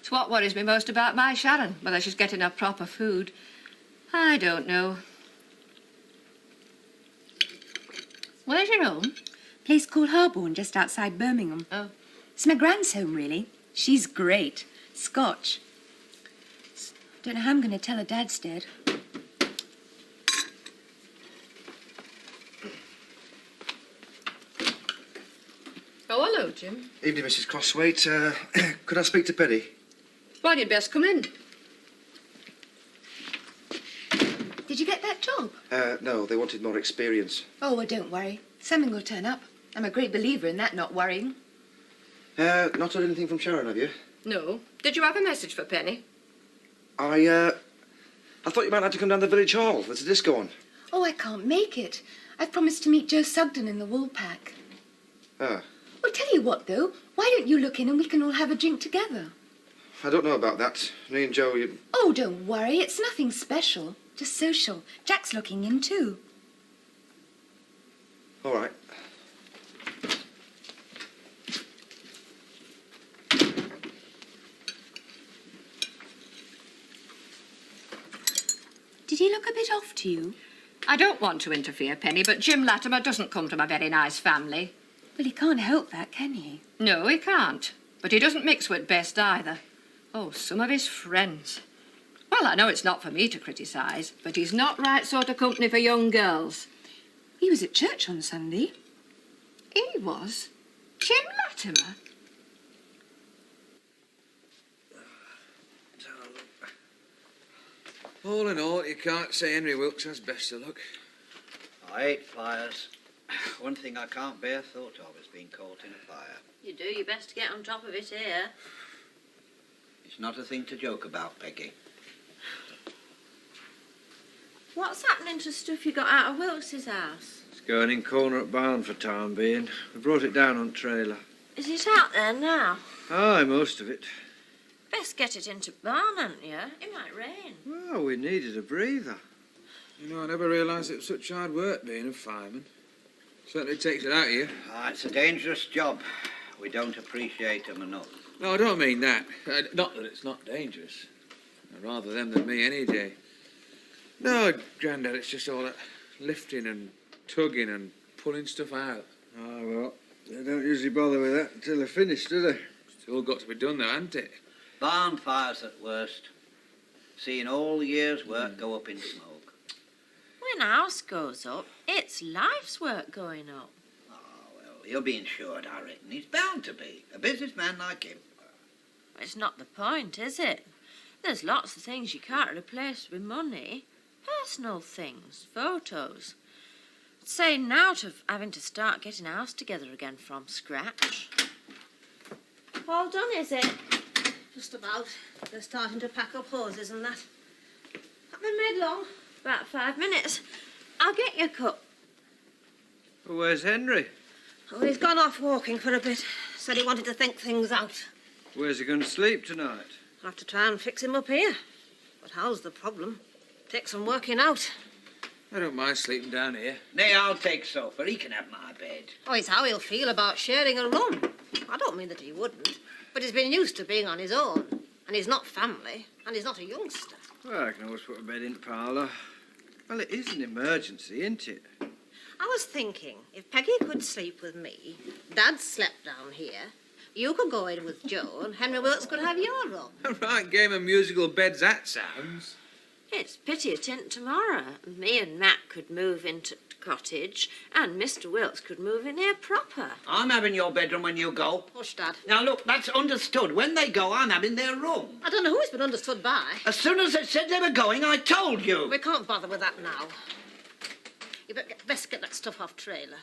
It's what worries me most about my Sharon, whether she's getting her proper food. I don't know. Where's your home? Place called Harborne, just outside Birmingham. Oh. It's my grand's home, really. She's great. Scotch. Don't know how I'm going to tell her Dad's dead. Oh, hello, Jim. Evening, Mrs. Crosswaite. Could I speak to Penny? Well, you'd best come in. Did you get that job? No, they wanted more experience. Oh, well, don't worry. Something will turn up. I'm a great believer in that not worrying. Not heard anything from Sharon, have you? No. Did you have a message for Penny? I thought you might have to come down to the village hall. There's a disco on. Oh, I can't make it. I've promised to meet Joe Sugden in the Woolpack. Ah. Well, tell you what, though. Why don't you look in and we can all have a drink together? I don't know about that. Me and Joe, you... Oh, don't worry. It's nothing special. Just social. Jack's looking in, too. All right. Did he look a bit off to you? I don't want to interfere, Penny, but Jim Latimer doesn't come from a very nice family. Well, he can't help that, can he? No, he can't. But he doesn't mix with best either. Oh, some of his friends. Well, I know it's not for me to criticise, but he's not right sort of company for young girls. He was at church on Sunday. He was? Jim Latimer? All in all, you can't say Henry Wilkes has best of luck. I hate fires. One thing I can't bear thought of is being caught in a fire. You do your best to get on top of it here. It's not a thing to joke about, Peggy. What's happening to stuff you got out of Wilkes's house? It's going in corner at barn for time being. We brought it down on trailer. Is it out there now? Aye, most of it. Best get it into barn, hadn't you? It might rain. Well, we needed a breather. You know, I never realised it was such hard work being a fireman. Certainly takes it out of you. It's a dangerous job. We don't appreciate them enough. No, I don't mean that. Not that it's not dangerous. I'd rather them than me any day. No, Grandad, it's just all that lifting and tugging and pulling stuff out. Oh, well, they don't usually bother with that until they're finished, do they? It's all got to be done, though, hasn't it? Barn fires at worst. Seeing all the year's work go up in smoke. When a house goes up, it's life's work going up. Oh, well, he'll be insured, I reckon. He's bound to be. A businessman like him. It's not the point, is it? There's lots of things you can't replace with money. Personal things, photos. It's saying now to having to start getting a house together again from scratch. All done, is it? Just about. They're starting to pack up hoses and that. Haven't been made long. About 5 minutes. I'll get you a cup. Well, where's Henry? Oh, he's gone off walking for a bit. Said he wanted to think things out. Where's he going to sleep tonight? I'll have to try and fix him up here. But how's the problem? Takes some working out. I don't mind sleeping down here. Nay, I'll take sofa. He can have my bed. Oh, it's how he'll feel about sharing a room. I don't mean that he wouldn't. But he's been used to being on his own. And he's not family. And he's not a youngster. Well, I can always put a bed in the parlour. Well, it is an emergency, isn't it? I was thinking, if Peggy could sleep with me, Dad slept down here, you could go in with Joe, and Henry Wilkes could have your room. A right game of musical beds, that sounds. It's pity it ain't tomorrow. Me and Matt could move into the cottage, and Mr. Wilkes could move in here proper. I'm having your bedroom when you go. Hush, Dad. Now, look, that's understood. When they go, I'm having their room. I don't know who it's been understood by. As soon as they said they were going, I told you. We can't bother with that now. You best get that stuff off trailer.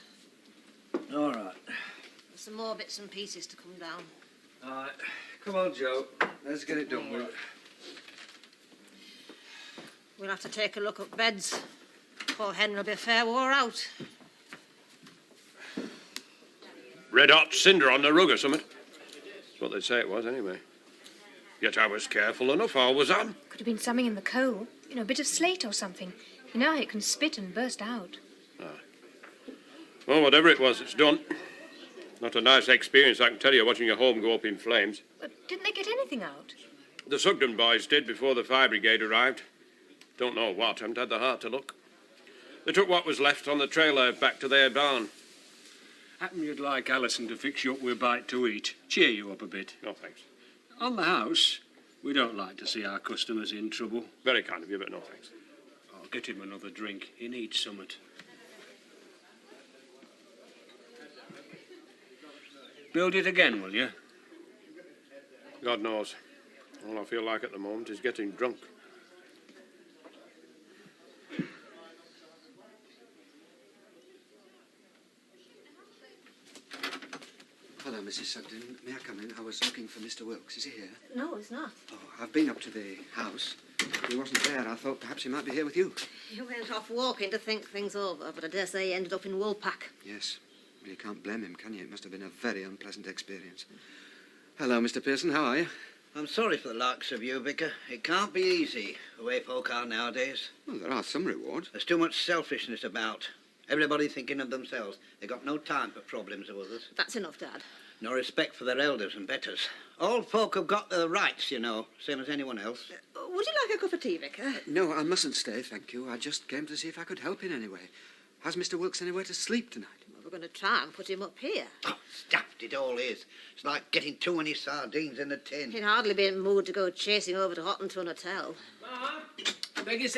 All right. There's some more bits and pieces to come down. All right. Come on, Joe. Let's get it done with. We'll have to take a look at beds. Poor Henry will be fair wore out. Red hot cinder on the rug or something. That's what they'd say it was, anyway. Yet I was careful enough, I was on. Could have been something in the coal. You know, a bit of slate or something. You know how it can spit and burst out. Well, whatever it was, it's done. Not a nice experience, I can tell you, watching your home go up in flames. But didn't they get anything out? The Sugden boys did before the fire brigade arrived. Don't know what, haven't had the heart to look. They took what was left on the trailer back to their barn. Happen you'd like Alison to fix you up with a bite to eat. Cheer you up a bit. No, thanks. On the house, we don't like to see our customers in trouble. Very kind of you, but no thanks. I'll get him another drink. He needs somewhat. Build it again, will you? God knows. All I feel like at the moment is getting drunk. Hello, Mrs. Sugden. May I come in? I was looking for Mr. Wilkes. Is he here? No, it's not. Oh, I've been up to the house. He wasn't there. I thought perhaps he might be here with you. He went off walking to think things over, but I dare say he ended up in Woolpack. Yes. Well, you can't blame him, can you? It must have been a very unpleasant experience. Hello, Mr. Pearson. How are you? I'm sorry for the likes of you, Vicar. It can't be easy, the way folk are nowadays. Well, there are some rewards. There's too much selfishness about. Everybody thinking of themselves. They've got no time for problems of others. That's enough, Dad. No respect for their elders and betters. All folk have got their rights, you know, same as anyone else. Would you like a cup of tea, Vicar? No, I mustn't stay, thank you. I just came to see if I could help in any way. Has Mr. Wilkes anywhere to sleep tonight? Well, we're going to try and put him up here. Oh, stuffed it all is. It's like getting too many sardines in a tin. He'd hardly be in the mood to go chasing over to Hottenton Hotel. Ma, beg your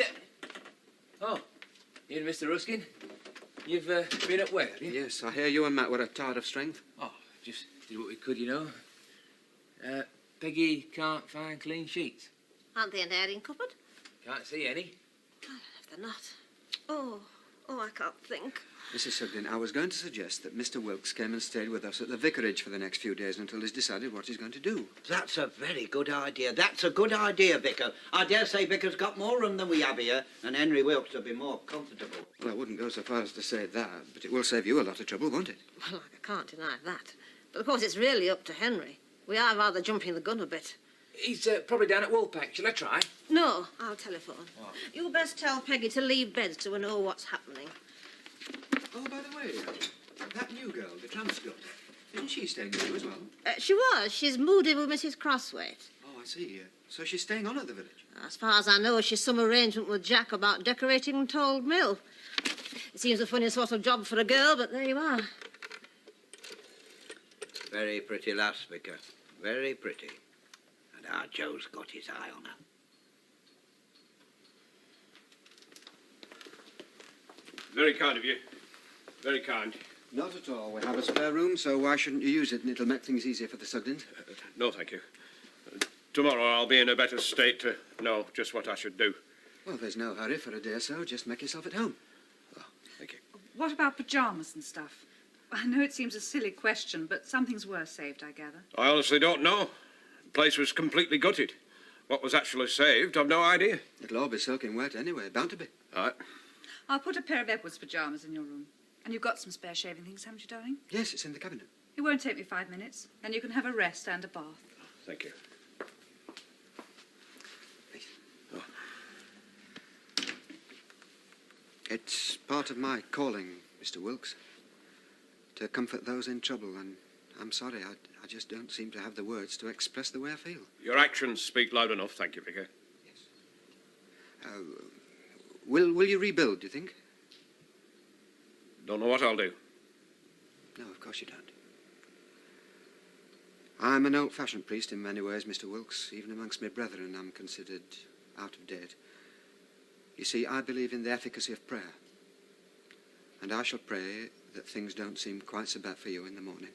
Oh, you and Mr. Ruskin? You've been at work, have you? Yes, I hear you and Matt were tired of strength. Oh, just did what we could, you know. Peggy can't find clean sheets. Aren't they in the airing cupboard? Can't see any. If they're not. Oh, I can't think. Mrs. Sugden, I was going to suggest that Mr. Wilkes came and stayed with us at the vicarage for the next few days until he's decided what he's going to do. That's a very good idea. That's a good idea, Vicar. I dare say Vicar's got more room than we have here, and Henry Wilkes will be more comfortable. Well, I wouldn't go so far as to say that, but it will save you a lot of trouble, won't it? Well, I can't deny that. But of course, it's really up to Henry. We are rather jumping the gun a bit. He's probably down at Woolpack. Shall I try? No, I'll telephone. Oh. You best tell Peggy to leave bed so we know what's happening. Oh, by the way, that new girl, the trans girl, isn't she staying with you as well? She was. She's moved in with Mrs. Crosswaite. Oh, I see. So she's staying on at the village? As far as I know, she's some arrangement with Jack about decorating Told Mill. It seems a funny sort of job for a girl, but there you are. Very pretty lass, Vicar. Very pretty. And our Joe's got his eye on her. Very kind of you. Very kind. Not at all. We have a spare room, so why shouldn't you use it? And it'll make things easier for the Sugdens. No, thank you. Tomorrow I'll be in a better state to know just what I should do. Well, there's no hurry for a day or so. Just make yourself at home. Oh, thank you. What about pyjamas and stuff? I know it seems a silly question, but something's worth saved, I gather. I honestly don't know. The place was completely gutted. What was actually saved, I've no idea. It'll all be soaking wet anyway. Bound to be. All right. I'll put a pair of Edward's pyjamas in your room. And you've got some spare shaving things, haven't you, darling? Yes, it's in the cabinet. It won't take me 5 minutes. Then you can have a rest and a bath. Thank you. Oh. It's part of my calling, Mr. Wilkes, to comfort those in trouble, and I'm sorry, I just don't seem to have the words to express the way I feel. Your actions speak loud enough, thank you, Vicar. Yes. Will you rebuild, do you think? Don't know what I'll do. No, of course you don't. I'm an old-fashioned priest in many ways, Mr. Wilkes. Even amongst my brethren, I'm considered out of date. You see, I believe in the efficacy of prayer. And I shall pray that things don't seem quite so bad for you in the morning.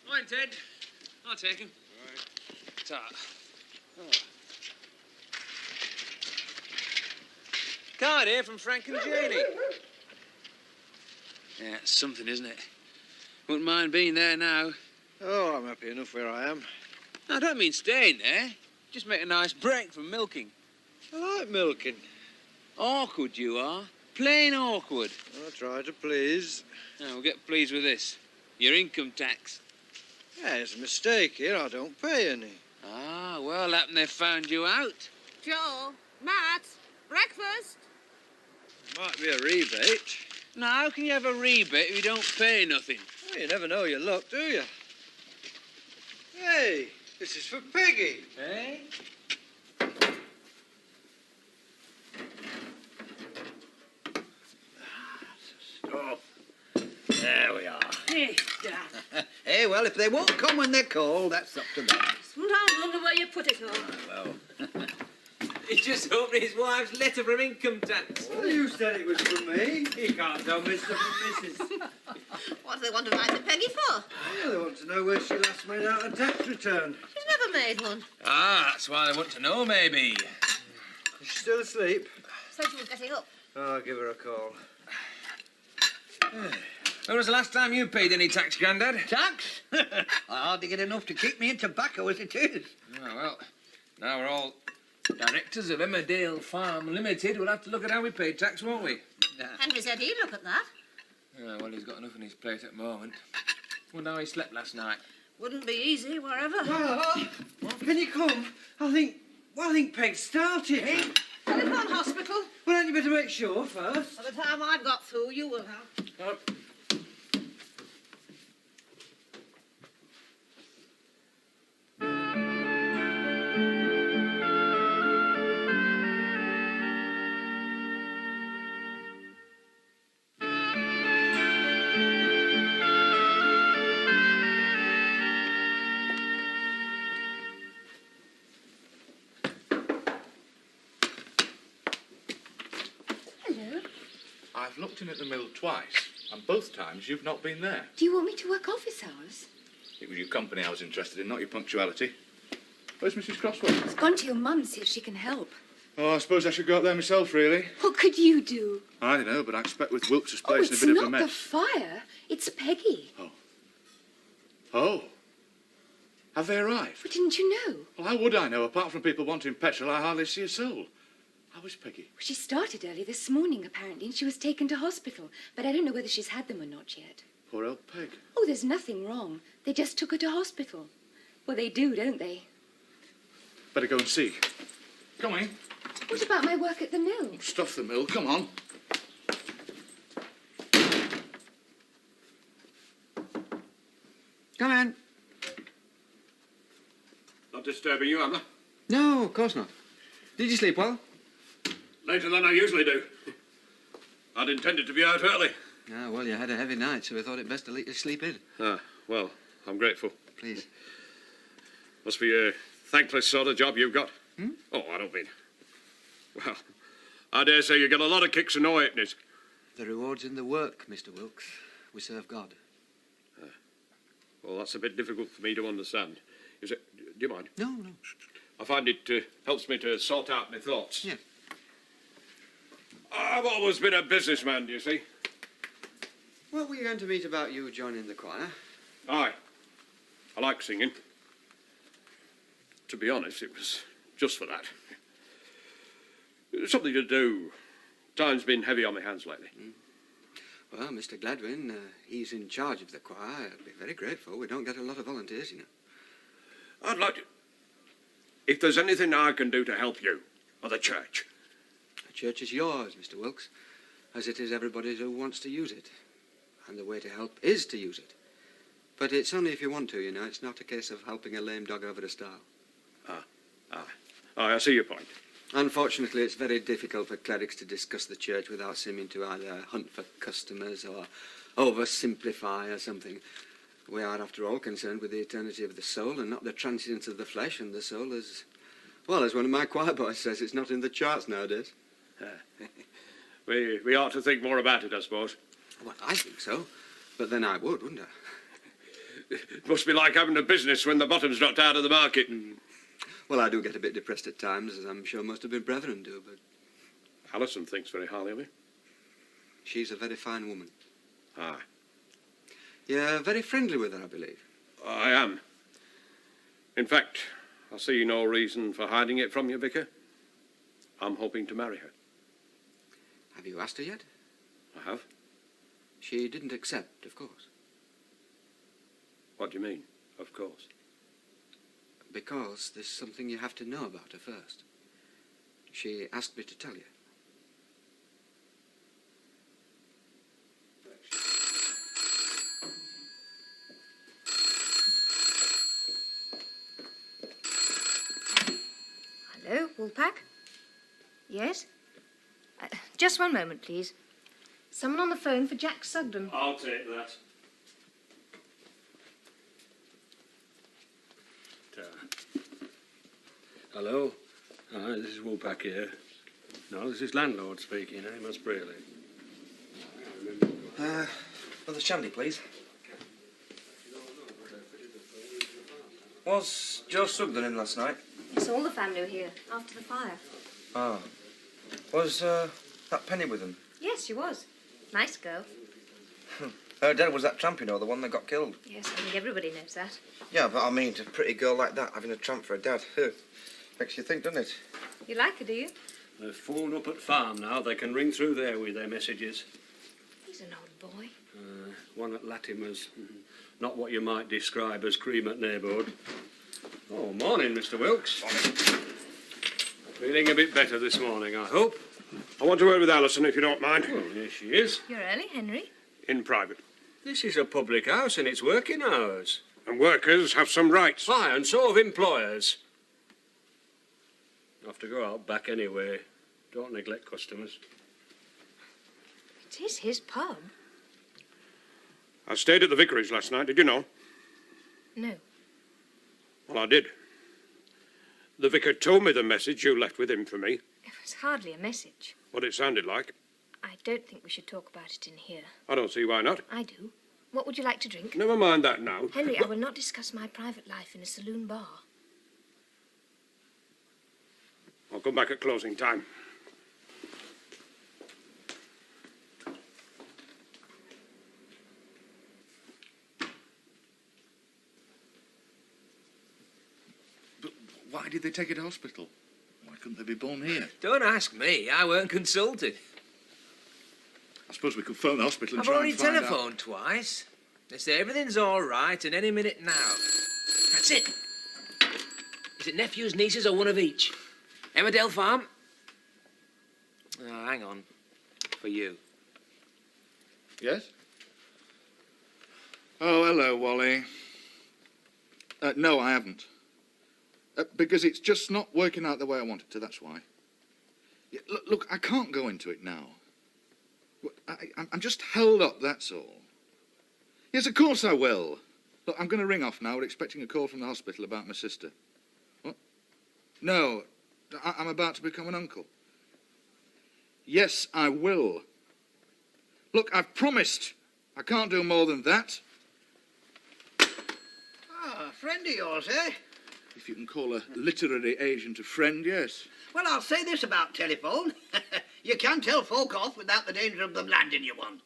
Morning, Ted. I'll take him. All right. Ta. Oh. Card here from Frank and Janie. Yeah, it's something, isn't it? Wouldn't mind being there now. Oh, I'm happy enough where I am. No, I don't mean staying there. Just make a nice break from milking. I like milking. Awkward you are. Plain awkward. I'll try to please. Now, we'll get pleased with this. Your income tax. Yeah, it's a mistake here. I don't pay any. Ah, well, happen they found you out. Joe, Matt, breakfast. Might be a rebate. Now, how can you have a rebate if you don't pay nothing? Well, you never know your luck, do you? Hey, this is for Peggy. Eh? Stop. There we are. Hey, Dad. Hey, well, if they won't come when they're called, that's up to them. Sometimes I wonder where you put it all. Well, He's just opened his wife's letter from income tax. Well, you said it was for me. You can't tell Mr. from Mrs. What do they want to write to Peggy for? Well, they want to know where she last made out a tax return. She's never made one. Ah, that's why they want to know, maybe. Is she still asleep? Said she was getting up. I'll give her a call. When was the last time you paid any tax, Grandad? tax? I hardly get enough to keep me in tobacco as it is. Oh, well, now we're all directors of Emmerdale Farm Limited. We'll have to look at how we pay tax, won't we? Henry said he'd look at that. Yeah, well, he's got enough on his plate at the moment. Wonder how he slept last night. Wouldn't be easy, wherever. Can you come? I think Peg started. Hey, telephone hospital. Well, hadn't you better make sure first? By the time I've got through, you will have. I've looked in at the mill twice, and both times you've not been there. Do you want me to work office hours? It was your company I was interested in, not your punctuality. Where's Mrs. Crosswell? It's gone to your mum, see if she can help. Oh, I suppose I should go up there myself, really. What could you do? I don't know, but I expect with Wilkes' Oh, place in it's a bit of a not the mess. fire. It's Peggy. Oh. Have they arrived? But didn't you know? Well, how would I know? Apart from people wanting petrol, I hardly see a soul. How is Peggy? She started early this morning, apparently, and she was taken to hospital. But I don't know whether she's had them or not yet. Poor old Peg. Oh, there's nothing wrong. They just took her to hospital. Well, they do, don't they? Better go and see. Come on. What about my work at the mill? Stuff the mill, come on. Come in. Not disturbing you, am I? No, of course not. Did you sleep well? Later than I usually do. I'd intended to be out early. Ah, well, you had a heavy night, so we thought it best to let you sleep in. Ah, well, I'm grateful. Please. Must be a thankless sort of job you've got. Oh, I don't mean... Well, I dare say you get a lot of kicks and no halfpennies. The reward's in the work, Mr. Wilkes. We serve God. Well, that's a bit difficult for me to understand. Is it... Do you mind? No, no. I find it helps me to sort out my thoughts. Yeah. I've always been a businessman, do you see? What were you going to meet about you joining the choir? Aye. I like singing. To be honest, it was just for that. Something to do. Time's been heavy on my hands lately. Well, Mr. Gladwin, he's in charge of the choir. I'd be very grateful. We don't get a lot of volunteers, you know. I'd like to... If there's anything I can do to help you, or the church. The church is yours, Mr. Wilkes, as it is everybody who wants to use it. And the way to help is to use it. But it's only if you want to, you know. It's not a case of helping a lame dog over a stile. I see your point. Unfortunately, it's very difficult for clerics to discuss the church without seeming to either hunt for customers or oversimplify or something. We are, after all, concerned with the eternity of the soul and not the transience of the flesh, and the soul is... Well, as one of my choir boys says, it's not in the charts nowadays. We ought to think more about it, I suppose. Well, I think so. But then I would, wouldn't I? It must be like having a business when the bottom's dropped out of the market. Well, I do get a bit depressed at times, as I'm sure most of my brethren do, but... Alison thinks very highly of me. She's a very fine woman. Aye. You're very friendly with her, I believe. I am. In fact, I see no reason for hiding it from you, Vicar. I'm hoping to marry her. Have you asked her yet? I have. She didn't accept, of course. What do you mean, of course? Because there's something you have to know about her first. She asked me to tell you. Hello, Woolpack? Yes? Just one moment, please. Someone on the phone for Jack Sugden. I'll take that. Hello? Hi, this is Woolpack here. No, this is landlord speaking, Amos Braley. Another shandy, please. Was Joe Sugden in last night? Yes, all the family were here, after the fire. Ah. Was that Penny with him? Yes, she was. Nice girl. Her dad was that tramp, you know, the one that got killed. Yes, I think everybody knows that. Yeah, but I mean, a pretty girl like that having a tramp for a dad. Makes you think, doesn't it? You like her, do you? They're phoned up at farm now. They can ring through there with their messages. He's an old boy. One at Latimer's. Not what you might describe as cream at neighbourhood. Oh, morning, Mr. Wilkes. Feeling a bit better this morning, I hope. I want to word with Alison, if you don't mind. Well, here she is. You're early, Henry. In private. This is a public house and it's working hours. And workers have some rights. Aye, and so have employers. Have to go out back anyway. Don't neglect customers. It is his pub. I stayed at the vicarage last night, did you know? No. Well, I did. The vicar told me the message you left with him for me. It was hardly a message. What it sounded like. I don't think we should talk about it in here. I don't see why not. I do. What would you like to drink? Never mind that now. Henry, I will not discuss my private life in a saloon bar. I'll come back at closing time. But why did they take her to hospital? Why couldn't they be born here? Don't ask me. I weren't consulted. I suppose we could phone the hospital and I've try already and find out. telephoned twice. They say everything's all right and any minute now. That's it. Is it nephews, nieces, or one of each? Emmerdale Farm? Oh, hang on. For you. Yes? Oh, hello, Wally. No, I haven't. Because it's just not working out the way I want it to, that's why. Yeah, look, I can't go into it now. I'm just held up, that's all. Yes, of course I will. Look, I'm going to ring off now. We're expecting a call from the hospital about my sister. What? No, I'm about to become an uncle. Yes, I will. Look, I've promised. I can't do more than that. Ah, a friend of yours, eh? If you can call a literary agent a friend, yes. Well, I'll say this about telephone. You can tell folk off without the danger of them landing you one.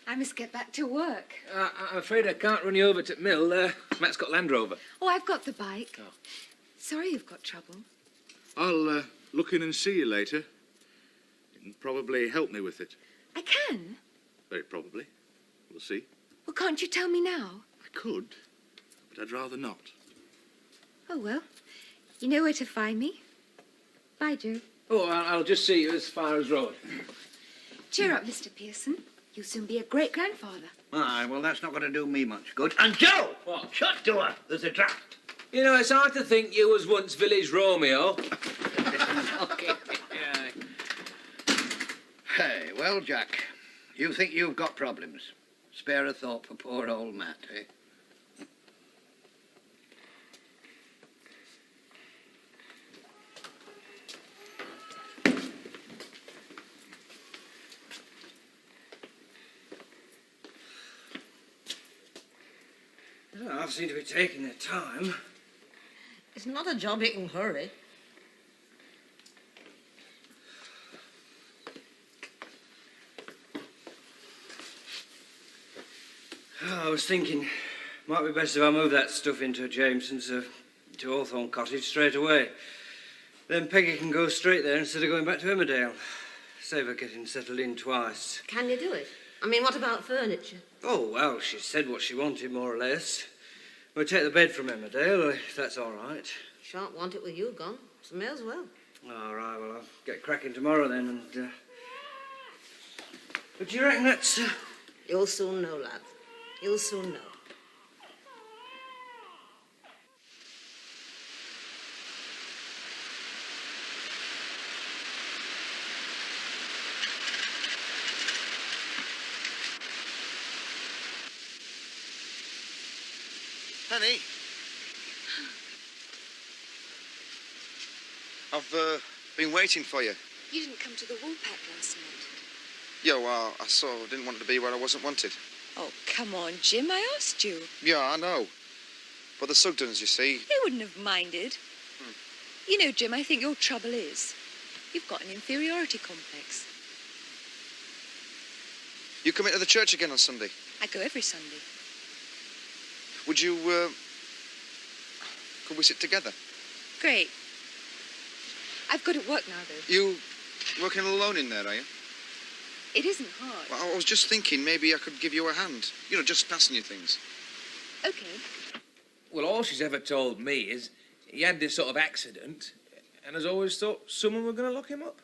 I must get back to work. I'm afraid I can't run you over to mill. Matt's got Land Rover. Oh, I've got the bike. Oh. Sorry you've got trouble. I'll look in and see you later. You can probably help me with it. I can? Very probably. We'll see. Well, can't you tell me now? I could, but I'd rather not. Oh, well, you know where to find me. Bye, Joe. Oh, I'll just see you as far as road. Cheer up, Mr. Pearson. You'll soon be a great-grandfather. Aye, well, that's not going to do me much good. And Joe! What? Shut to her. There's a draft. You know, it's hard to think you was once village Romeo. Okay. Hey, well, Jack, you think you've got problems. Spare a thought for poor old Matt, eh? I've seemed to be taking their time. It's not a job you can hurry. I was thinking, might be best if I move that stuff into Jameson's, to Hawthorne Cottage straight away. Then Peggy can go straight there instead of going back to Emmerdale. Save her getting settled in twice. Can you do it? I mean, what about furniture? Oh, well, she said what she wanted, more or less. We'll take the bed from Emmerdale, if that's all right. Shan't want it with you gone, so may as well. All right, well, I'll get cracking tomorrow then, and... But do you reckon that's... You'll soon know, lad. You'll soon know. Penny? I've been waiting for you. You didn't come to the Woolpack last night. Yeah, well, I didn't want to be where I wasn't wanted. Oh, come on, Jim. I asked you. Yeah, I know. But the Sugdens, you see... They wouldn't have minded. You know, Jim, I think your trouble is you've got an inferiority complex. You come into the church again on Sunday? I go every Sunday. Would you, could we sit together? Great. I've got to work now, though. You working alone in there, are you? It isn't hard. Well, I was just thinking maybe I could give you a hand. You know, just passing you things. OK. Well, all she's ever told me is he had this sort of accident and has always thought someone were going to lock him up.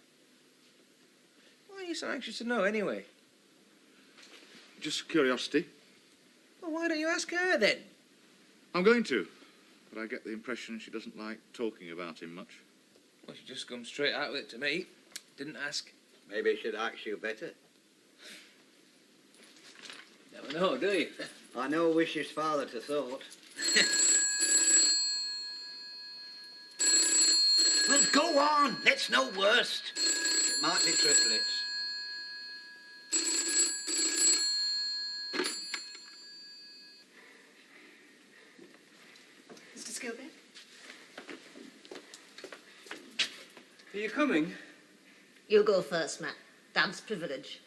Why are you so anxious to know, anyway? Just curiosity. Well, why don't you ask her, then? I'm going to, but I get the impression she doesn't like talking about him much. Well, she just come straight out with it to me. Didn't ask. Maybe she'd ask you better. Never know, do you? I know wishes father to thought. Well, go on. Let's know worst. It might be triplets. Mr. Skillbeck? Are you coming? You go first, Matt. Dad's privilege.